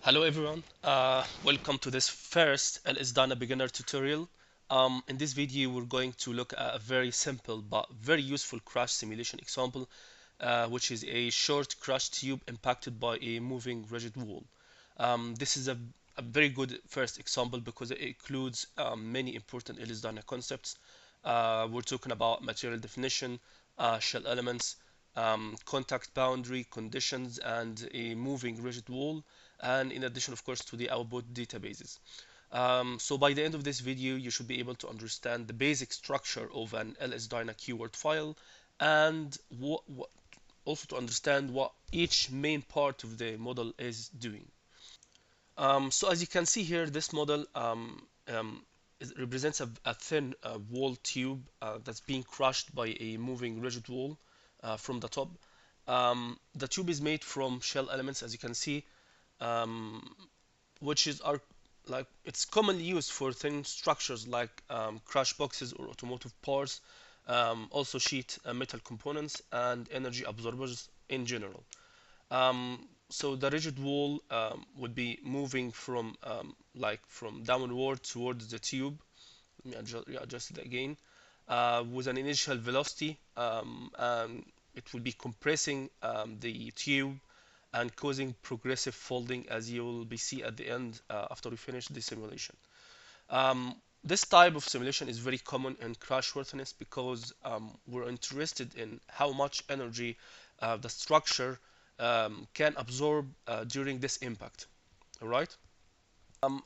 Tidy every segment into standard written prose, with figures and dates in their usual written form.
Hello everyone, welcome to this first LS-DYNA beginner tutorial. In this video we're going to look at a very simple but very useful crash simulation example, which is a short crash tube impacted by a moving rigid wall. This is a very good first example because it includes many important LS-DYNA concepts. We're talking about material definition, shell elements, contact boundary conditions, and a moving rigid wall, and in addition of course to the output databases. So by the end of this video you should be able to understand the basic structure of an LS-DYNA keyword file, and also to understand what each main part of the model is doing. So as you can see here, this model represents a thin wall tube that's being crushed by a moving rigid wall from the top. The tube is made from shell elements, as you can see, which are like it's commonly used for thin structures like crash boxes or automotive parts, also sheet metal components and energy absorbers in general. So the rigid wall would be moving from from downward towards the tube. Let me adjust it again with an initial velocity, and it will be compressing the tube and causing progressive folding, as you will be see at the end after we finish the simulation. This type of simulation is very common in crashworthiness because we're interested in how much energy the structure can absorb during this impact. All right.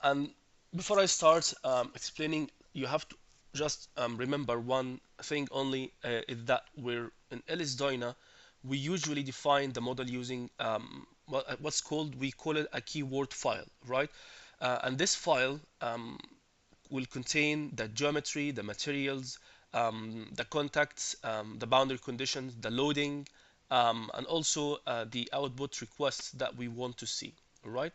And before I start explaining, you have to just remember one thing only, is that we're in LS-DYNA. We usually define the model using we call it a keyword file, right? And this file will contain the geometry, the materials, the contacts, the boundary conditions, the loading, and also the output requests that we want to see. All right.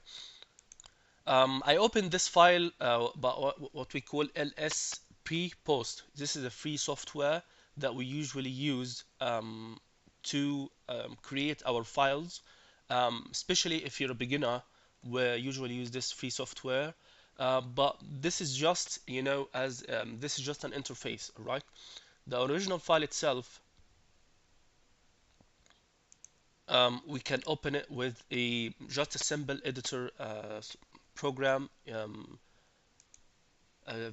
I opened this file, what we call LSP post. This is a free software that we usually use to create our files, especially if you're a beginner. We usually use this free software, but this is just, this is just an interface, right? The original file itself, we can open it with just a simple editor program,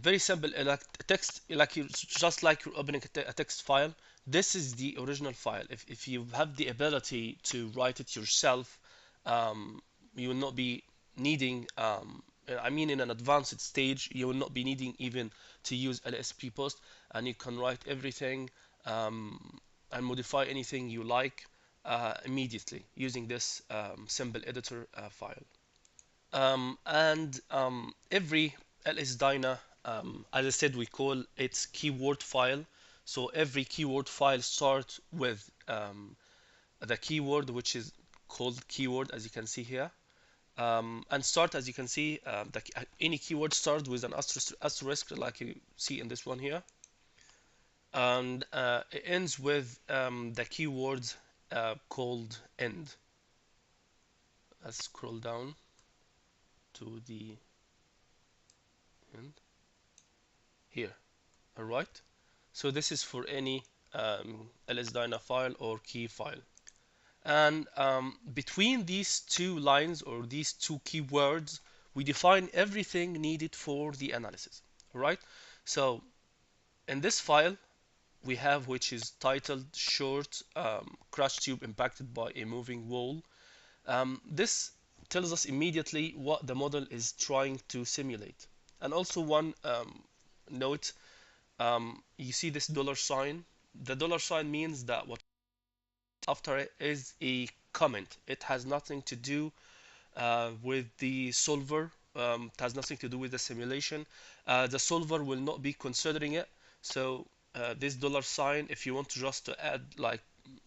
very simple, like text, just like you're opening a text file. This is the original file. If you have the ability to write it yourself, you will not be needing, I mean, in an advanced stage, you will not be needing even to use LSP post, and you can write everything and modify anything you like immediately using this simple editor file. Every LS-DYNA, as I said, we call it keyword file. So every keyword file starts with the keyword, which is called keyword, as you can see here. And start, as you can see, any keyword starts with an asterisk, like you see in this one here. And it ends with the keyword called end. Let's scroll down to the end here. All right. So this is for any LS-DYNA file or key file. And between these two lines or these two keywords, we define everything needed for the analysis. All right. So in this file, we have, which is titled short crash tube impacted by a moving wall. This tells us immediately what the model is trying to simulate. And also one note, you see this dollar sign. The dollar sign means that what after it is a comment. It has nothing to do with the solver. It has nothing to do with the simulation. The solver will not be considering it. So this dollar sign, if you want to just to add like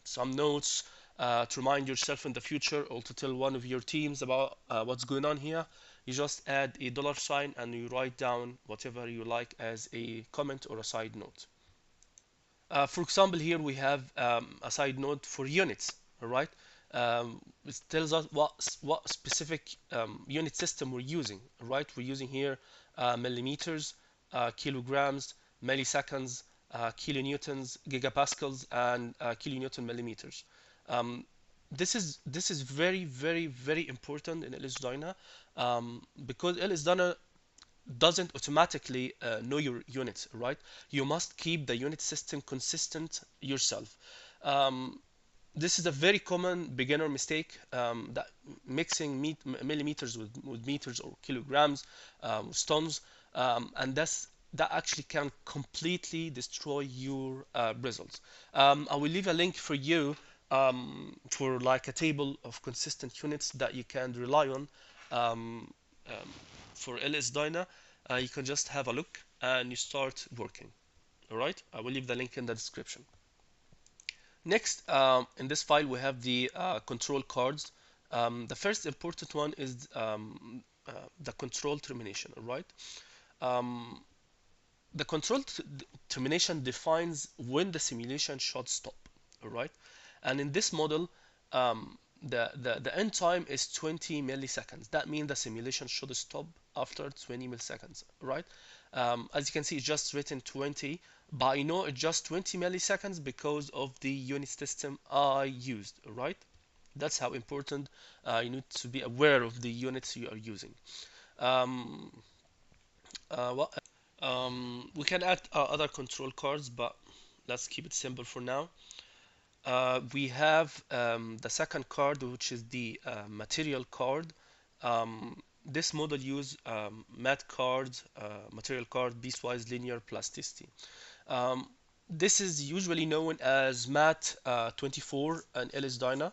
some notes to remind yourself in the future, or to tell one of your teams about what's going on here, you just add a dollar sign and you write down whatever you like as a comment or a side note. For example, here we have a side note for units, all right? It tells us what specific unit system we're using, right? We're using here millimeters, kilograms, milliseconds, kilonewtons, gigapascals, and kilonewton millimeters. Um, this is very important in LS-DYNA, because LS-DYNA doesn't automatically know your units, right? You must keep the unit system consistent yourself. Um, this is a very common beginner mistake, that mixing millimeters with meters or kilograms, tons, and that actually can completely destroy your results. I will leave a link for you, for like a table of consistent units that you can rely on, um, um, for LS-DYNA. You can just have a look and you start working. All right, I will leave the link in the description. Next, in this file, we have the control cards. The first important one is the control termination, all right? Um, the control termination defines when the simulation should stop, all right? And in this model, the end time is 20 milliseconds. That means the simulation should stop after 20 milliseconds, right? As you can see, it's just written 20, but I know it's just 20 milliseconds because of the unit system I used, right? That's how important you need to be aware of the units you are using. Um, what we can add other control cards, but let's keep it simple for now. We have the second card, which is the material card. This model use mat cards, material card, piecewise linear plasticity. Um, this is usually known as MAT 24 and LS-DYNA.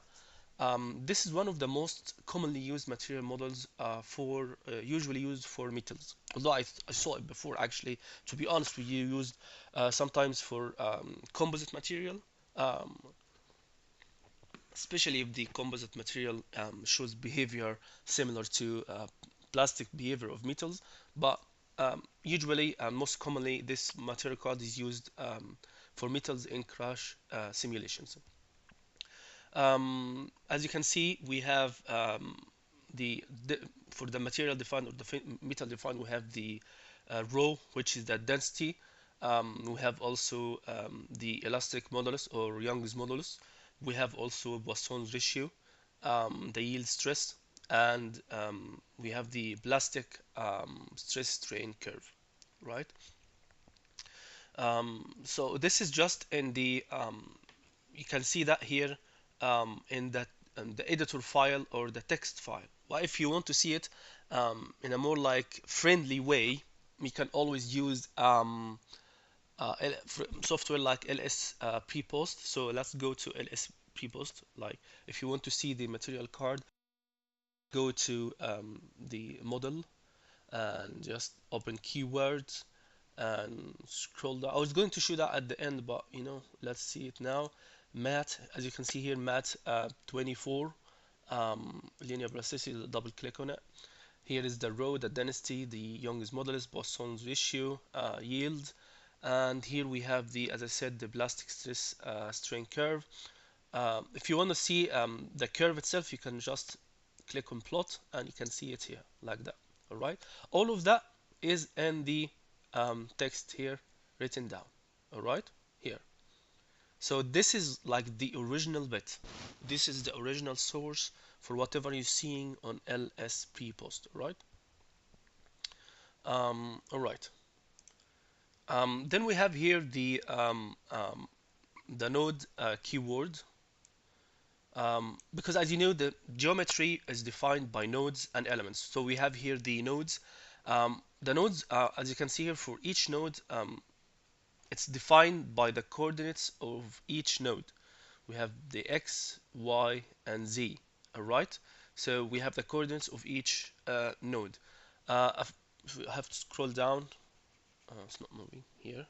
This is one of the most commonly used material models, for usually used for metals. Although I saw it before, actually, to be honest with you, used sometimes for composite material, um, especially if the composite material shows behavior similar to plastic behavior of metals. But usually and most commonly, this material card is used for metals in crash simulations. As you can see, we have the for the material defined or the metal defined, we have the rho, which is the density. We have also the elastic modulus or Young's modulus. We have also Poisson's ratio, the yield stress, and we have the plastic stress strain curve, right? So this is just in the you can see that here in that the editor file or the text file. Well, if you want to see it in a more like friendly way, you can always use software like LS pre-post. So let's go to LS pre-post. Like if you want to see the material card, go to the model and just open keywords and scroll down. I was going to show that at the end, but let's see it now. Mat, as you can see here, Mat 24 linear plasticity. Double click on it. Here is the rho, the density, the Young's modulus, Poisson's ratio, yield, and here we have the, as I said, the plastic stress strain curve. If you want to see the curve itself, you can just click on plot and you can see it here like that. All right, all of that is in the text here written down. All right, here. So this is like the original bit. This is the original source for whatever you're seeing on LS pre-post, right? All right. Then we have here the node keyword. Because as you know, the geometry is defined by nodes and elements. So we have here the nodes. The nodes, as you can see here, for each node, it's defined by the coordinates of each node. We have the x, y, and z. All right. So we have the coordinates of each node. I have to scroll down. It's not moving here.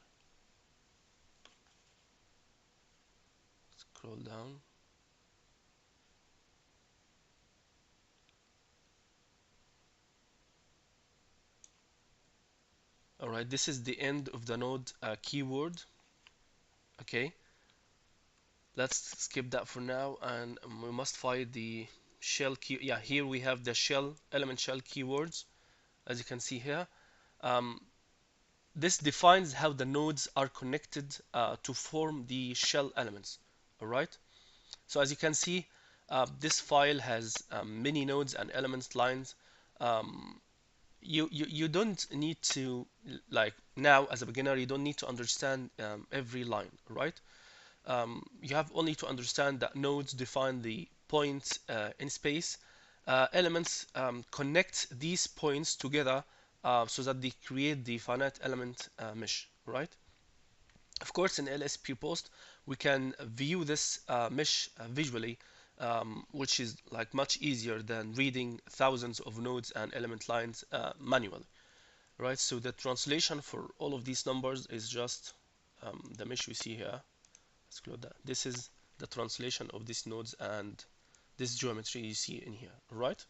Scroll down. All right, this is the end of the node keyword. Okay. Let's skip that for now, and we must find the shell key. Yeah, here we have the shell element shell keywords, as you can see here. Um, this defines how the nodes are connected to form the shell elements. All right. So as you can see, this file has many nodes and elements lines. Um, you don't need to, like, now as a beginner, you don't need to understand every line, right? You have only to understand that nodes define the points in space. Elements connect these points together so that they create the finite element mesh, right? Of course, in LSP post, we can view this mesh visually, which is like much easier than reading thousands of nodes and element lines manually, right? So the translation for all of these numbers is just the mesh we see here. Let's close that. This is the translation of these nodes and this geometry you see in here, right?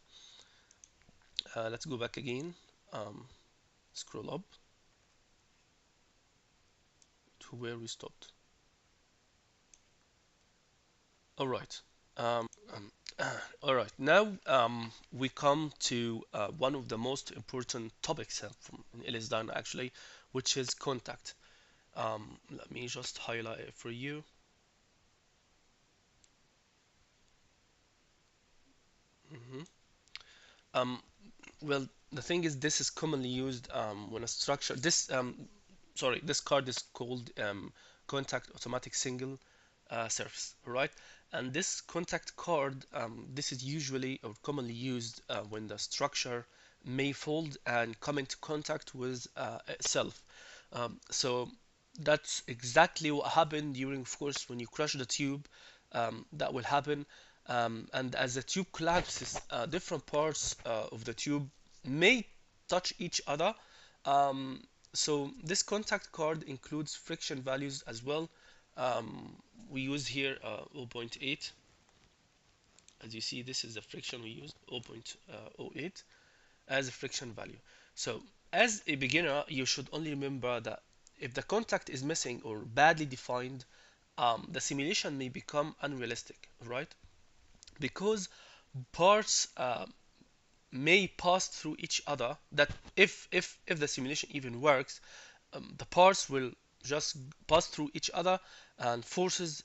Let's go back again. Scroll up to where we stopped. All right. All right. Now we come to one of the most important topics from LS-DYNA actually, which is contact. Let me just highlight it for you. Mhm. Um, well, the thing is, this is commonly used when a structure. This card is called contact automatic single surface, right? And this contact card, this is usually or commonly used when the structure may fold and come into contact with itself. So that's exactly what happened during, of course, when you crush the tube. That will happen, and as the tube collapses, different parts of the tube may touch each other. Um, so this contact card includes friction values as well. We use here 0.8. As you see, this is the friction we use, 0.08 as a friction value. So as a beginner, you should only remember that if the contact is missing or badly defined, the simulation may become unrealistic, right? Because parts may pass through each other. That if the simulation even works, the parts will just pass through each other, and forces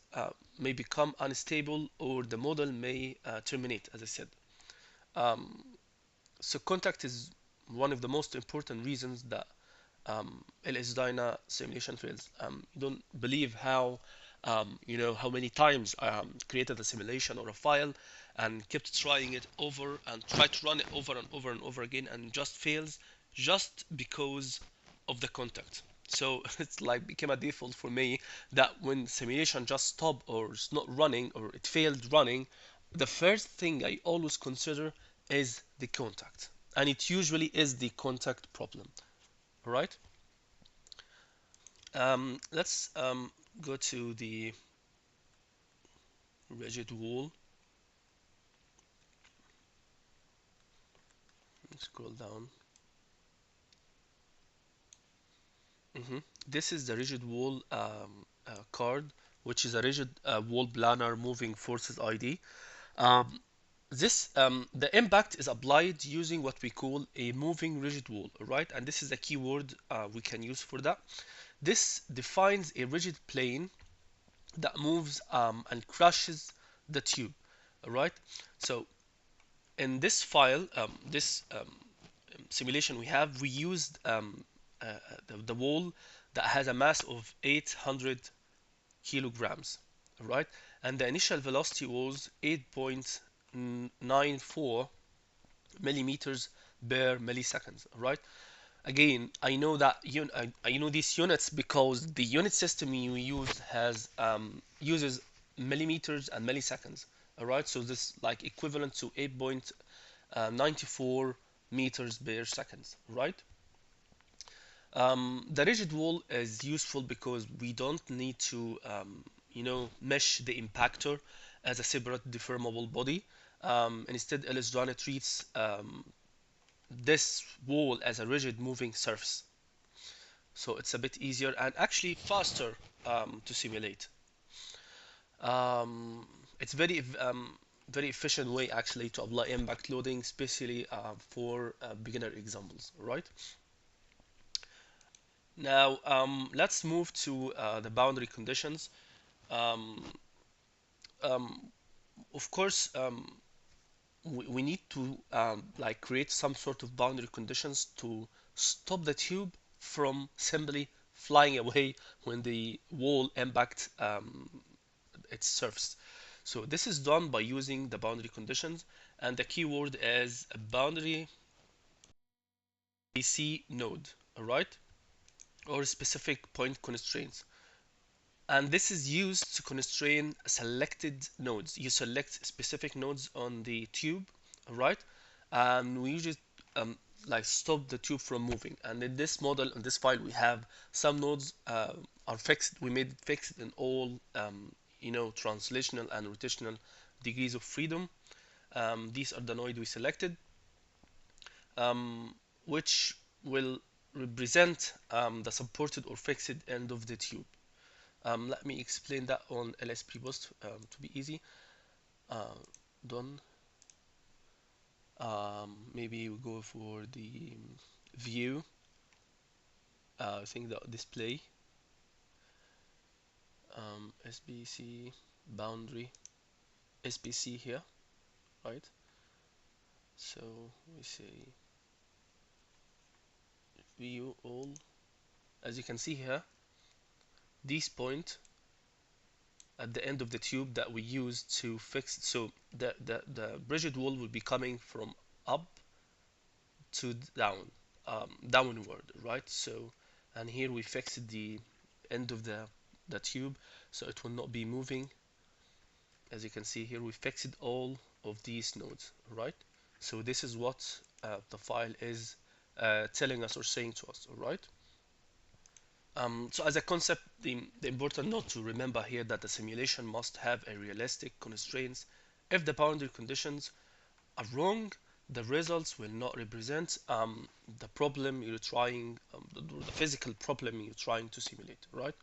may become unstable, or the model may terminate, as I said. So contact is one of the most important reasons that LS-DYNA simulation fails. You don't believe how how many times I created a simulation or a file and kept trying it over and tried to run it over and over and over again and just fails just because of the contact. So it's like became a default for me that when simulation just stopped or it's not running or it failed running, the first thing I always consider is the contact, and it usually is the contact problem. All right. Let's go to the rigid wall. Scroll down. This is the rigid wall card, which is a rigid wall planar moving forces ID. Um, the impact is applied using what we call a moving rigid wall, right? And this is a keyword we can use for that. This defines a rigid plane that moves and crushes the tube, right? So in this file, this simulation we used the wall that has a mass of 800 kilograms, right? And the initial velocity was 8.94 millimeters per millisecond, right? Again, I know that I know these units because the unit system you use has uses millimeters and milliseconds. All right, so this like equivalent to 8.94 meters per second, right? The rigid wall is useful because we don't need to mesh the impactor as a separate deformable body. Instead, LS-DYNA treats this wall as a rigid moving surface. So it's a bit easier and actually faster to simulate. It's very efficient way actually to apply impact loading, especially for beginner examples, right? Now, let's move to the boundary conditions. Um, um, of course, we need to like create some sort of boundary conditions to stop the tube from simply flying away when the wall impacts its surface. So this is done by using the boundary conditions, and the keyword is a boundary BC node, all right, or specific point constraints. And this is used to constrain selected nodes. You select specific nodes on the tube, all right, and we usually um, like stop the tube from moving. And in this model, in this file, we have some nodes are fixed. We made it fixed in all translational and rotational degrees of freedom. These are the nodes we selected, which will represent the supported or fixed end of the tube. Let me explain that on LS pre-post to be easy. Done. Maybe we go for the view. I think the display. SBC boundary. SBC here, right? So we say view all. As you can see here, this point at the end of the tube that we use to fix. So the rigid wall will be coming from up to down, downward, right? So, and here we fixed the end of the tube, so it will not be moving. As you can see here, we fixed all of these nodes, right? So this is what the file is telling us or saying to us, all right? So as a concept, the important note to remember here that the simulation must have a realistic constraints. If the boundary conditions are wrong, the results will not represent the problem you're trying, the physical problem you're trying to simulate, right?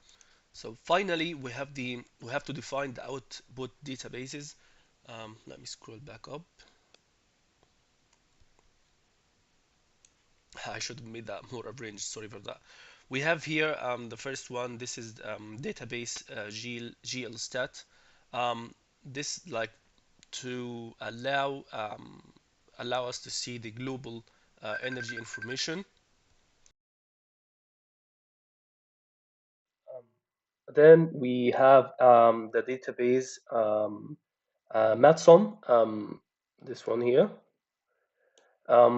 So finally, we have to define the output databases. Let me scroll back up. I should have made that more arranged. Sorry for that. We have here the first one. This is database GLSTAT. This like to allow us to see the global energy information. Then we have the database MATSUM, this one here.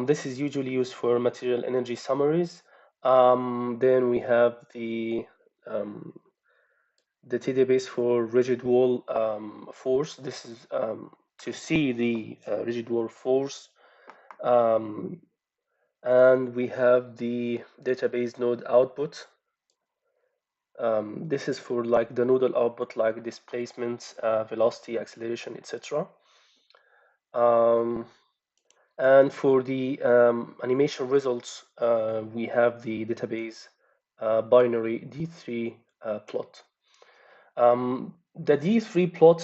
This is usually used for material energy summaries. Then we have um, the database for rigid wall force. This is to see the rigid wall force. Um, and we have the database node output. This is for like the nodal output, like displacements, velocity, acceleration, etc. And for the animation results, we have the database binary D3 plot. The D3 plot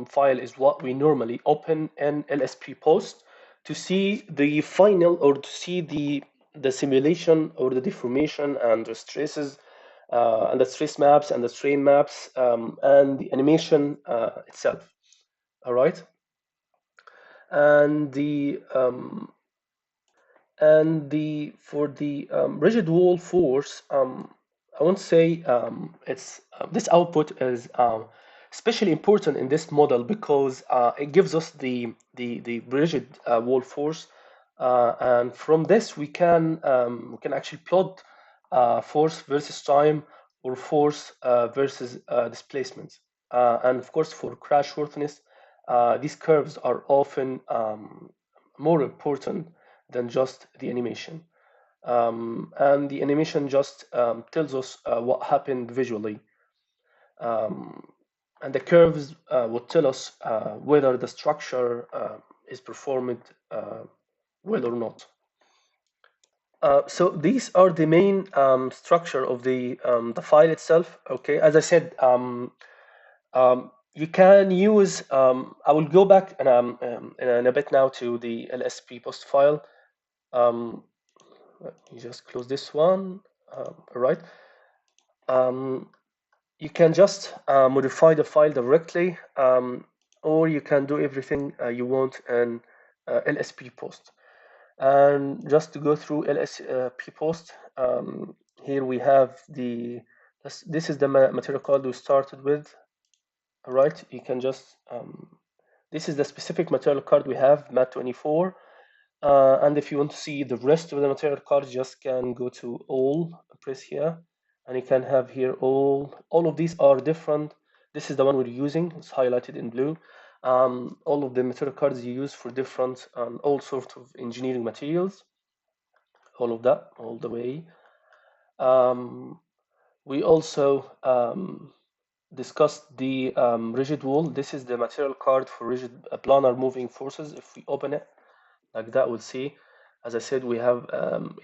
file is what we normally open in LSP post to see the final or to see the simulation or the deformation and the stresses and the stress maps and the strain maps and the animation itself. All right, and the for the rigid wall force, I won't say it's this output is especially important in this model because it gives us the rigid wall force, and from this we can actually plot force versus time or force versus displacement, and of course for crash worthiness, these curves are often more important than just the animation. And the animation just tells us what happened visually. Um, and the curves would tell us whether the structure is performed well or not. So these are the main structure of the file itself. Okay, as I said, You can use, I will go back and in a bit now to the LSP post file. Let me just close this one. All right. You can just modify the file directly, or you can do everything you want in LSP post. And just to go through LSP post, here we have this is the material card we started with. All right, you can just this is the specific material card we have, MAT24. And if you want to see the rest of the material card, you just can go to all, press here, and you can have here all of these are different. This is the one we're using, it's highlighted in blue. All of the material cards you use for different all sorts of engineering materials, all of that, all the way. We also discussed the rigid wall. This is the material card for rigid planar moving forces. If we open it like that, we'll see, as I said, we have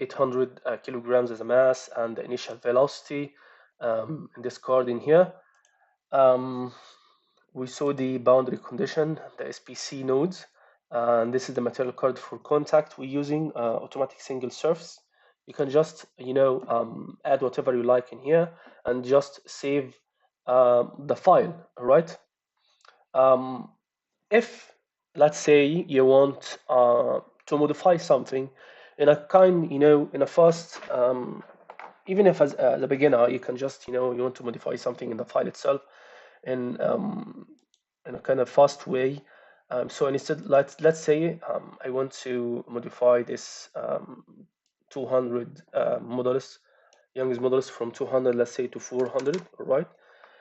800 kilograms as a mass and the initial velocity in this card in here. We saw the boundary condition, the SPC nodes, and this is the material card for contact. We're using automatic single surface. You can just, add whatever you like in here and just save the file, all right? If, let's say, you want to modify something in a kind, in a fast, even if as a beginner, you can just, you want to modify something in the file itself in a kind of fast way. So instead, let's say I want to modify this 200 modulus, Young's modulus from 200, let's say, to 400, all right?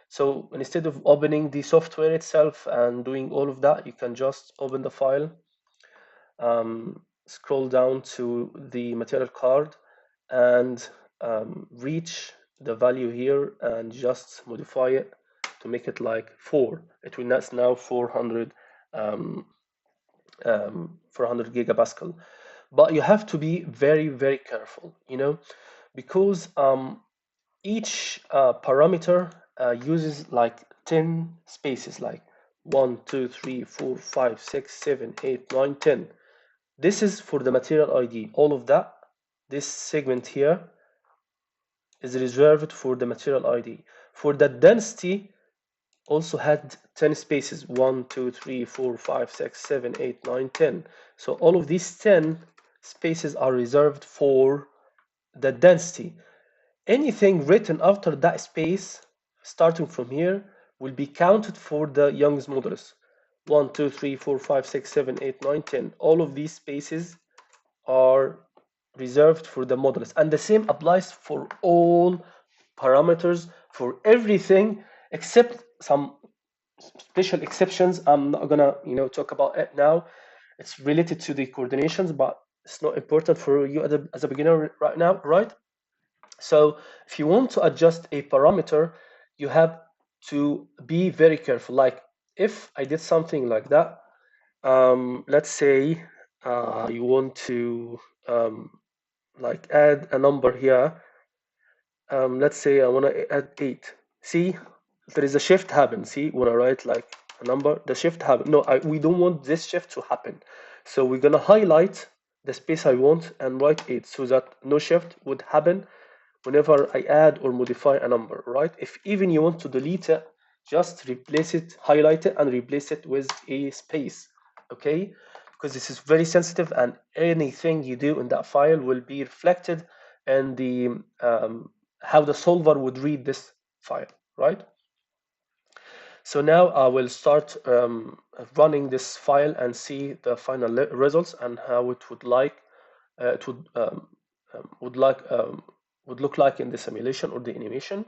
So instead of opening the software itself and doing all of that, you can just open the file, scroll down to the material card, and reach the value here and just modify it to make it like 4. It will now 400 gigapascal. But you have to be very, very careful, because each parameter uses like 10 spaces, like 1, 2, 3, 4, 5, 6, 7, 8, 9, 10. This is for the material ID. All of that, this segment here, is reserved for the material ID. For the density, also had 10 spaces, 1, 2, 3, 4, 5, 6, 7, 8, 9, 10. So all of these 10 spaces are reserved for the density. Anything written after that space, starting from here, will be counted for the Young's modulus. 1, 2, 3, 4, 5, 6, 7, 8, 9, 10. All of these spaces are reserved for the modulus. And the same applies for all parameters, for everything, except some special exceptions. I'm not gonna, talk about it now. It's related to the coordinations, but it's not important for you as a beginner right now, right? So if you want to adjust a parameter, you have to be very careful. Like if I did something like that, let's say you want to like add a number here. Let's say I want to add 8. See, there is a shift happen. See, when I write like a number, the shift happen. No, we don't want this shift to happen. So we're gonna highlight the space I want and write 8 so that no shift would happen whenever I add or modify a number, right? If even you want to delete it, just replace it, highlight it, and replace it with a space, okay? Because this is very sensitive, and anything you do in that file will be reflected in the how the solver would read this file, right? So now I will start running this file and see the final results and how it would would look like in the simulation or the animation.